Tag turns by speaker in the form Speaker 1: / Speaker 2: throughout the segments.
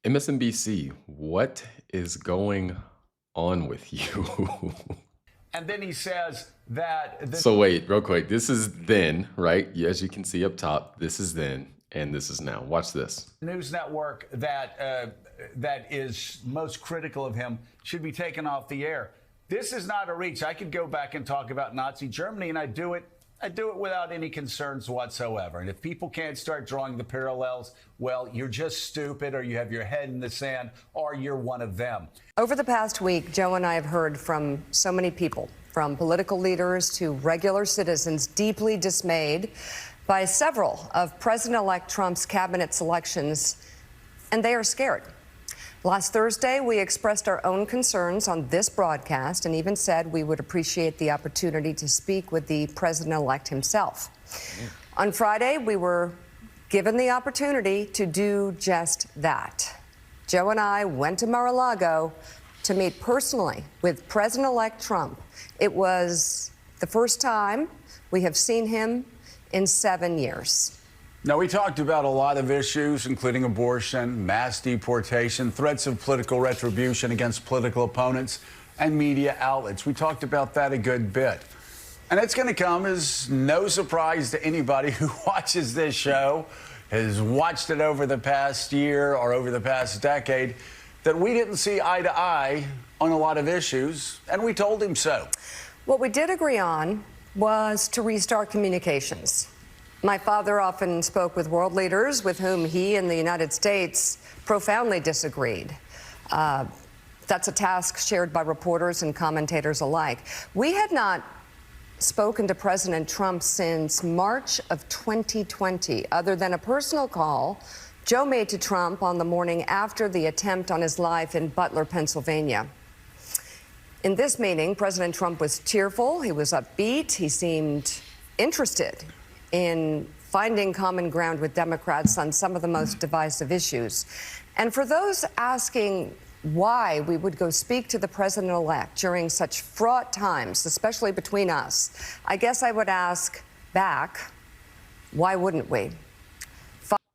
Speaker 1: MSNBC, what is going on with you?
Speaker 2: And then he says that...
Speaker 1: So wait, real quick. This is then, right? As you can see up top, this is then, and this is now. Watch this.
Speaker 2: News network that is most critical of him should be taken off the air. This is not a reach. I could go back and talk about Nazi Germany, and I do it without any concerns whatsoever. And if people can't start drawing the parallels, well, you're just stupid, or you have your head in the sand, or you're one of them.
Speaker 3: Over the past week, Joe and I have heard from so many people, from political leaders to regular citizens, deeply dismayed by several of President-elect Trump's cabinet selections, and they are scared. Last Thursday, we expressed our own concerns on this broadcast and even said we would appreciate the opportunity to speak with the president-elect himself. On Friday, we were given the opportunity to do just that. Joe and I went to Mar-a-Lago to meet personally with President-elect Trump. It was the first time we have seen him in 7 years.
Speaker 2: Now, we talked about a lot of issues, including abortion, mass deportation, threats of political retribution against political opponents, and media outlets. We talked about that a good bit. And it's going to come as no surprise to anybody who watches this show, has watched it over the past year or over the past decade, that we didn't see eye to eye on a lot of issues, and we told him so.
Speaker 3: What we did agree on was to restart communications. My father often spoke with world leaders with whom he and the United States profoundly disagreed. That's a task shared by reporters and commentators alike. We had not spoken to President Trump since March of 2020, other than a personal call Joe made to Trump on the morning after the attempt on his life in Butler, Pennsylvania. In this meeting, President Trump was cheerful, he was upbeat, he seemed interested in finding common ground with Democrats on some of the most divisive issues. And for those asking why we would go speak to the president-elect during such fraught times, especially between us, I guess I would ask back, why wouldn't we?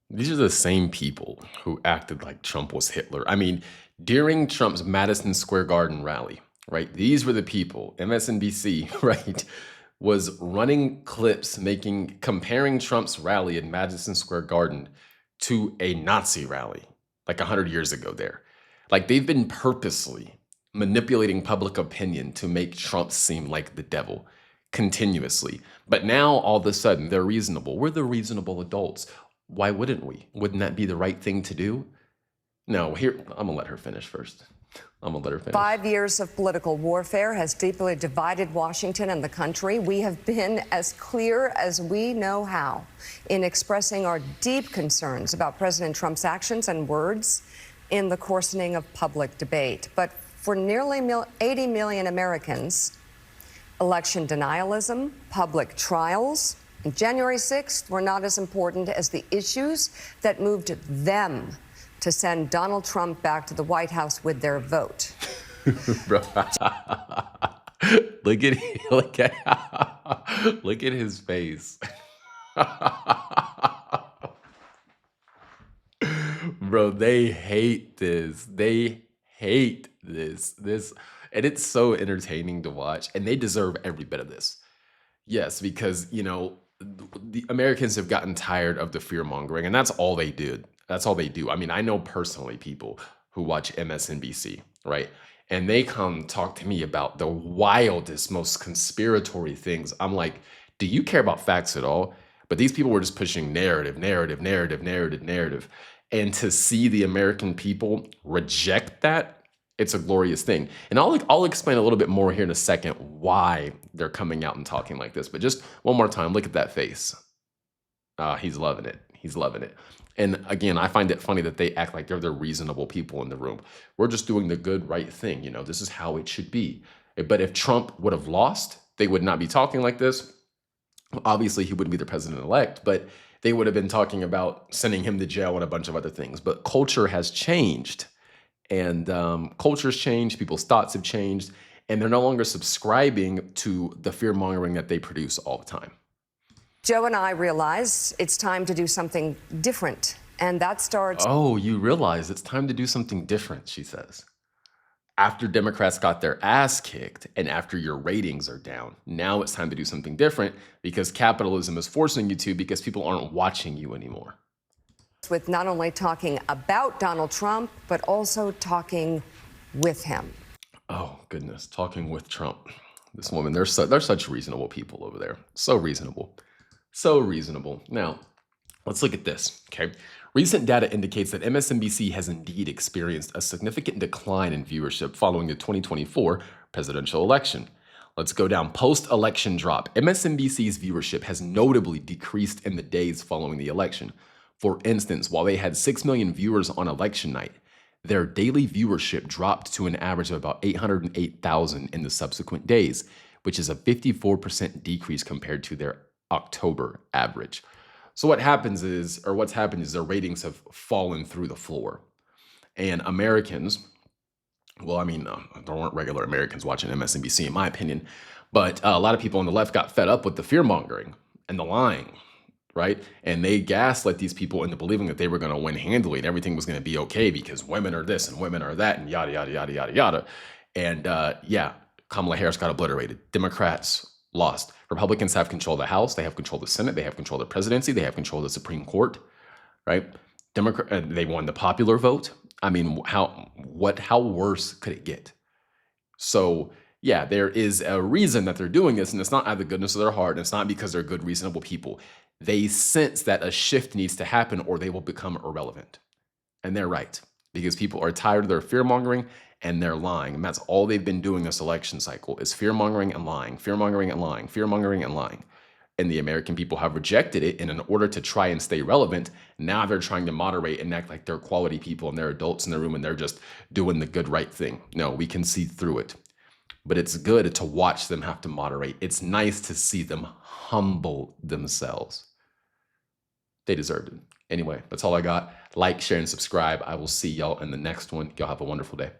Speaker 1: These are the same people who acted like Trump was Hitler. I mean, during Trump's Madison Square Garden rally, right? These were the people, MSNBC, right? Was running clips comparing Trump's rally in Madison Square Garden to a Nazi rally like 100 years ago there. Like, they've been purposely manipulating public opinion to make Trump seem like the devil continuously. But now all of a sudden they're reasonable. We're the reasonable adults. Why wouldn't we? Wouldn't that be the right thing to do? No, here, I'm gonna let her finish first.
Speaker 3: 5 years of political warfare has deeply divided Washington and the country. We have been as clear as we know how in expressing our deep concerns about President Trump's actions and words in the coarsening of public debate. But for nearly 80 million Americans, election denialism, public trials, and January 6th were not as important as the issues that moved them to send Donald Trump back to the White House with their vote.
Speaker 1: Look at his face. Bro, they hate this. They hate this. And it's so entertaining to watch, and they deserve every bit of this. Yes, because, the Americans have gotten tired of the fear mongering, and that's all they did. That's all they do. I mean, I know personally people who watch MSNBC, right? And they come talk to me about the wildest, most conspiratory things. I'm like, do you care about facts at all? But these people were just pushing narrative. And to see the American people reject that, it's a glorious thing. And I'll explain a little bit more here in a second why they're coming out and talking like this. But just one more time, look at that face. He's loving it. He's loving it. And again, I find it funny that they act like they're the reasonable people in the room. We're just doing the good, right thing. This is how it should be. But if Trump would have lost, they would not be talking like this. Obviously, he wouldn't be the president-elect, but they would have been talking about sending him to jail and a bunch of other things. But culture has changed. And culture's changed. People's thoughts have changed. And they're no longer subscribing to the fear-mongering that they produce all the time.
Speaker 3: Joe and I realize it's time to do something different And that starts
Speaker 1: Oh, you realize it's time to do something different, she says. After Democrats got their ass kicked and after your ratings are down, now it's time to do something different because capitalism is forcing you to because people aren't watching you anymore.
Speaker 3: with not only talking about Donald Trump, but also talking with him.
Speaker 1: Oh, goodness. Talking with Trump. This woman, they're such reasonable people over there. So reasonable. So reasonable. Now, let's look at this, okay? Recent data indicates that MSNBC has indeed experienced a significant decline in viewership following the 2024 presidential election. Let's go down post-election drop. MSNBC's viewership has notably decreased in the days following the election. For instance, while they had 6 million viewers on election night, their daily viewership dropped to an average of about 808,000 in the subsequent days, which is a 54% decrease compared to their October average. So what's happened is their ratings have fallen through the floor. And Americans, well, I mean, there weren't regular Americans watching MSNBC, in my opinion, but a lot of people on the left got fed up with the fear-mongering and the lying, right? And they gaslit these people into believing that they were going to win handily and everything was going to be okay because women are this and women are that and yada, yada, yada, yada, yada. And yeah, Kamala Harris got obliterated. Democrats lost. Republicans have control of the House. They have control of the Senate. They have control of the presidency. They have control of the Supreme Court, right? They won the popular vote. I mean, how worse could it get? So yeah, there is a reason that they're doing this, and it's not out of the goodness of their heart, and it's not because they're good, reasonable people. They sense that a shift needs to happen or they will become irrelevant. And they're right, because people are tired of their fear-mongering and they're lying. And that's all they've been doing this election cycle is fear-mongering and lying, fear-mongering and lying, fear-mongering and lying. And the American people have rejected it, and in order to try and stay relevant, now they're trying to moderate and act like they're quality people and they're adults in the room and they're just doing the good, right thing. No, we can see through it. But it's good to watch them have to moderate. It's nice to see them humble themselves. They deserved it. Anyway, that's all I got. Like, share, and subscribe. I will see y'all in the next one. Y'all have a wonderful day.